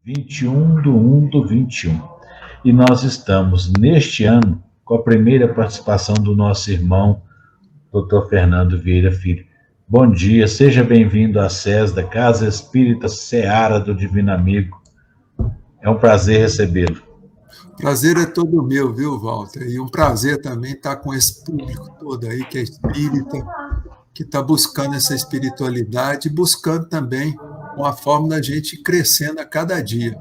21/1/21. E nós estamos, neste ano, com a primeira participação do nosso irmão, Dr. Fernando Vieira Filho. Bom dia, seja bem-vindo à SES da Casa Espírita Seara do Divino Amigo. É um prazer recebê-lo. Prazer é todo meu, viu, Walter? E um prazer também estar com esse público todo aí que é espírita, que está buscando essa espiritualidade e buscando também uma forma da gente ir crescendo a cada dia,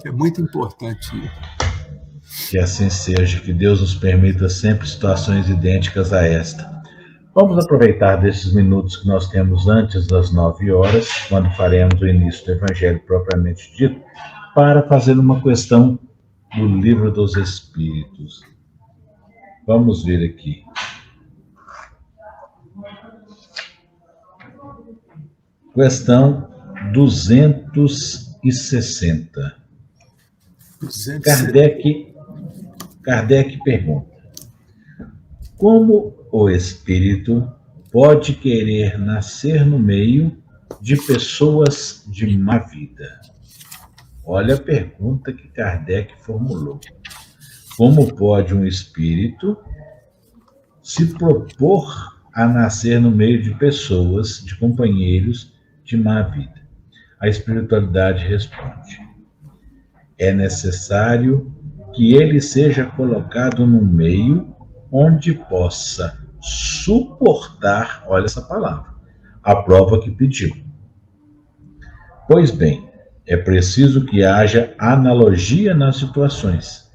que é muito importante isso. Que assim seja, que Deus nos permita sempre situações idênticas a esta. Vamos aproveitar desses minutos que nós temos antes das 9 horas, quando faremos o início do Evangelho propriamente dito, para fazer uma questão do Livro dos Espíritos. Vamos ver aqui. Questão 260. Kardec pergunta: como o espírito pode querer nascer no meio de pessoas de má vida? Olha a pergunta que Kardec formulou. Como pode um espírito se propor a nascer no meio de pessoas, de companheiros de má vida? A espiritualidade responde: é necessário que ele seja colocado no meio onde possa suportar, olha essa palavra, a prova que pediu. Pois bem, é preciso que haja analogia nas situações.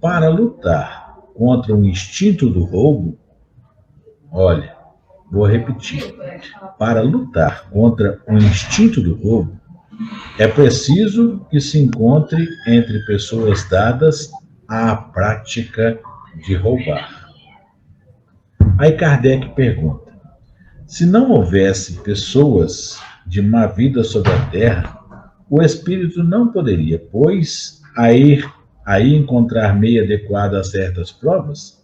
Para lutar contra o instinto do roubo, olha, vou repetir. Para lutar contra o instinto do roubo, é preciso que se encontre entre pessoas dadas à prática de roubar. Aí Kardec pergunta: se não houvesse pessoas de má vida sobre a Terra, o espírito não poderia, pois, aí encontrar meio adequado a certas provas?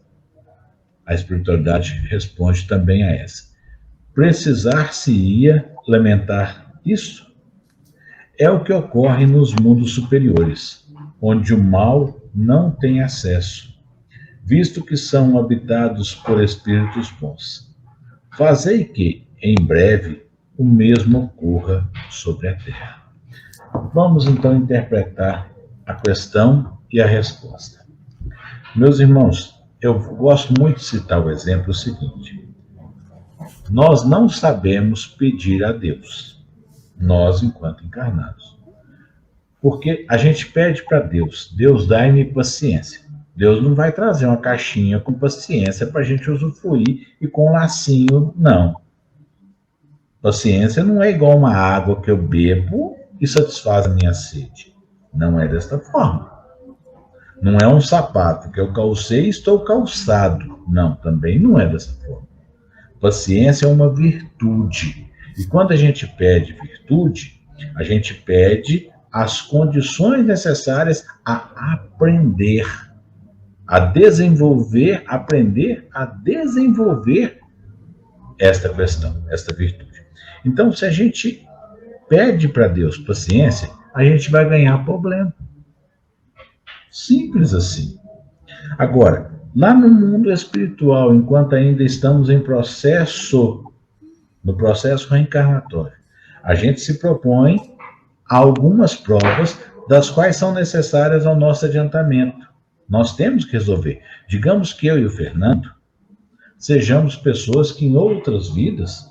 A espiritualidade responde também a essa: precisar-se-ia lamentar isso? É o que ocorre nos mundos superiores, onde o mal não tem acesso, visto que são habitados por espíritos bons. Fazei que, em breve, o mesmo ocorra sobre a Terra. Vamos então interpretar a questão e a resposta. Meus irmãos, eu gosto muito de citar o exemplo seguinte: nós não sabemos pedir a Deus, nós enquanto encarnados, porque a gente pede para Deus, Deus dá-me paciência. Deus não vai trazer uma caixinha com paciência para a gente usufruir e com um lacinho, não. Paciência não é igual uma água que eu bebo e satisfaz a minha sede. Não é desta forma. Não é um sapato que eu calcei e estou calçado. Não, também não é dessa forma. Paciência é uma virtude. E quando a gente pede virtude, a gente pede as condições necessárias a aprender, a desenvolver, aprender a desenvolver esta questão, esta virtude. Então, se a gente pede para Deus paciência, a gente vai ganhar problema. Simples assim. Agora, lá no mundo espiritual, enquanto ainda estamos no processo reencarnatório, a gente se propõe algumas provas das quais são necessárias ao nosso adiantamento. Nós temos que resolver. Digamos que eu e o Fernando sejamos pessoas que em outras vidas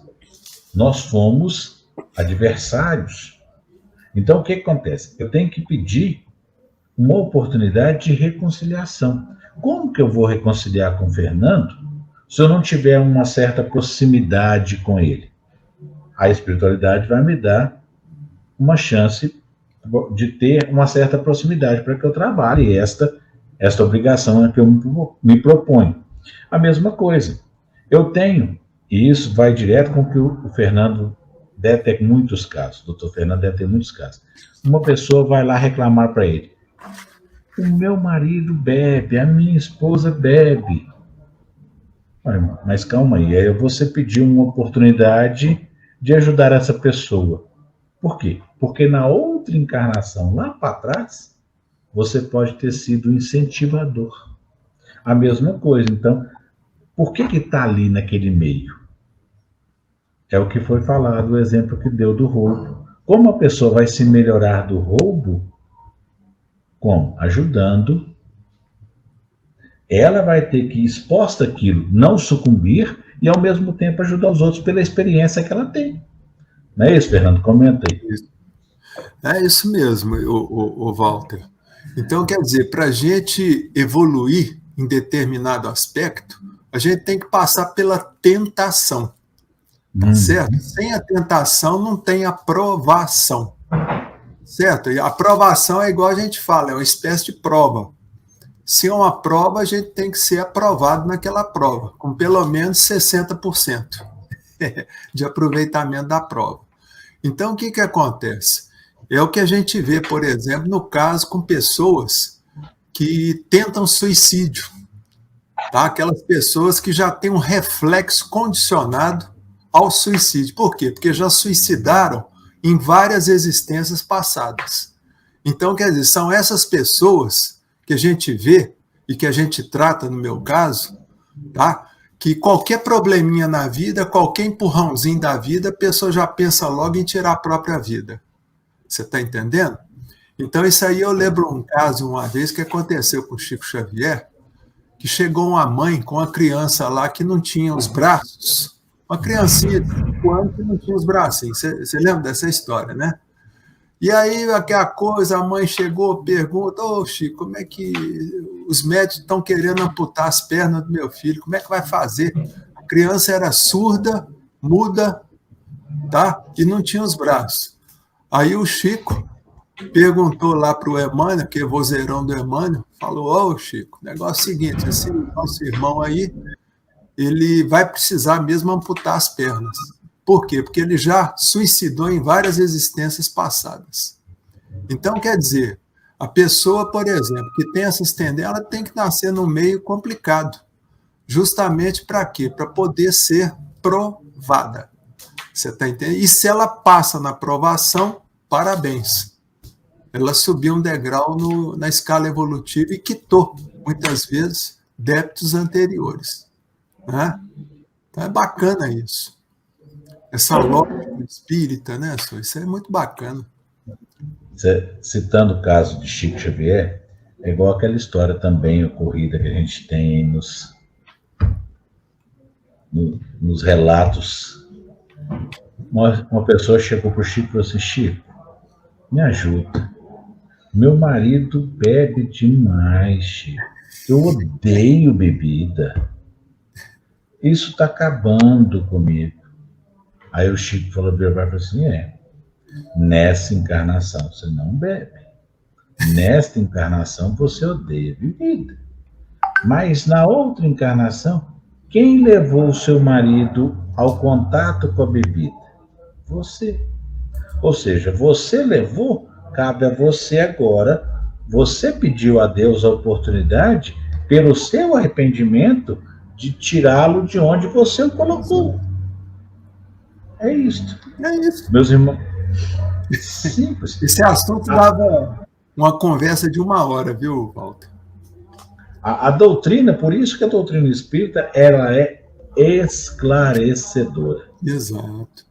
nós fomos adversários. Então, o que acontece? Eu tenho que pedir uma oportunidade de reconciliação. Como que eu vou reconciliar com o Fernando se eu não tiver uma certa proximidade com ele? A espiritualidade vai me dar uma chance de ter uma certa proximidade para que eu trabalhe esta obrigação que eu me proponho. A mesma coisa. Eu tenho, e isso vai direto com o que o Fernando deve ter muitos casos, o doutor Fernando deve ter muitos casos. Uma pessoa vai lá reclamar para ele: o meu marido bebe, a minha esposa bebe. Mas calma aí você pediu uma oportunidade de ajudar essa pessoa. Por quê? Porque na outra encarnação, lá para trás, você pode ter sido um incentivador. A mesma coisa. Então, por que está ali naquele meio? É o que foi falado, o exemplo que deu do roubo. Como a pessoa vai se melhorar do roubo? Como? Ajudando. Ela vai ter que, exposta aquilo, não sucumbir e, ao mesmo tempo, ajudar os outros pela experiência que ela tem. Não é isso, Fernando? Comenta aí. É isso mesmo, o Walter. Então, quer dizer, para a gente evoluir em determinado aspecto, a gente tem que passar pela tentação. Tá certo? Sem a tentação não tem aprovação. Certo? E a aprovação é igual a gente fala, é uma espécie de prova. Se é uma prova, a gente tem que ser aprovado naquela prova, com pelo menos 60% de aproveitamento da prova. Então, o que acontece? É o que a gente vê, por exemplo, no caso com pessoas que tentam suicídio. Tá? Aquelas pessoas que já têm um reflexo condicionado ao suicídio. Por quê? Porque já suicidaram em várias existências passadas. Então, quer dizer, são essas pessoas que a gente vê e que a gente trata, no meu caso, tá? Que qualquer probleminha na vida, qualquer empurrãozinho da vida, a pessoa já pensa logo em tirar a própria vida. Você está entendendo? Então, isso aí eu lembro um caso, uma vez, que aconteceu com o Chico Xavier, que chegou uma mãe com uma criança lá que não tinha os braços, uma criancinha de 5 anos que não tinha os bracinhos. Você lembra dessa história, né? E aí, aquela coisa, a mãe chegou, pergunta, ô Chico, como é que os médicos estão querendo amputar as pernas do meu filho? Como é que vai fazer? A criança era surda, muda, tá? E não tinha os braços. Aí o Chico perguntou lá para o Emmanuel, que é vozeirão do Emmanuel, falou, ô Chico, negócio é o seguinte, esse nosso irmão aí, ele vai precisar mesmo amputar as pernas. Por quê? Porque ele já suicidou em várias existências passadas. Então, quer dizer, a pessoa, por exemplo, que tem essas tendências, ela tem que nascer num meio complicado. Justamente para quê? Para poder ser provada. Você está entendendo? E se ela passa na provação, parabéns. Ela subiu um degrau na escala evolutiva e quitou, muitas vezes, débitos anteriores. Né? Então é bacana isso. Essa lógica espírita, né, Sô? Isso é muito bacana. Citando o caso de Chico Xavier, é igual aquela história também ocorrida que a gente tem nos relatos. Uma pessoa chegou para o Chico e falou assim, Chico, me ajuda. Meu marido bebe demais, Chico. Eu odeio bebida. Isso está acabando comigo. Aí o Chico falou assim, nessa encarnação você não bebe. Nesta encarnação você odeia bebida. Mas na outra encarnação, quem levou o seu marido ao contato com a bebida? Você. Ou seja, você levou, cabe a você agora, você pediu a Deus a oportunidade, pelo seu arrependimento, de tirá-lo de onde você o colocou. É isso. É isso. Meus irmãos, simples. Esse assunto dava uma conversa de 1 hora, viu, Walter? A doutrina, por isso que a doutrina espírita, ela é esclarecedora. Exato.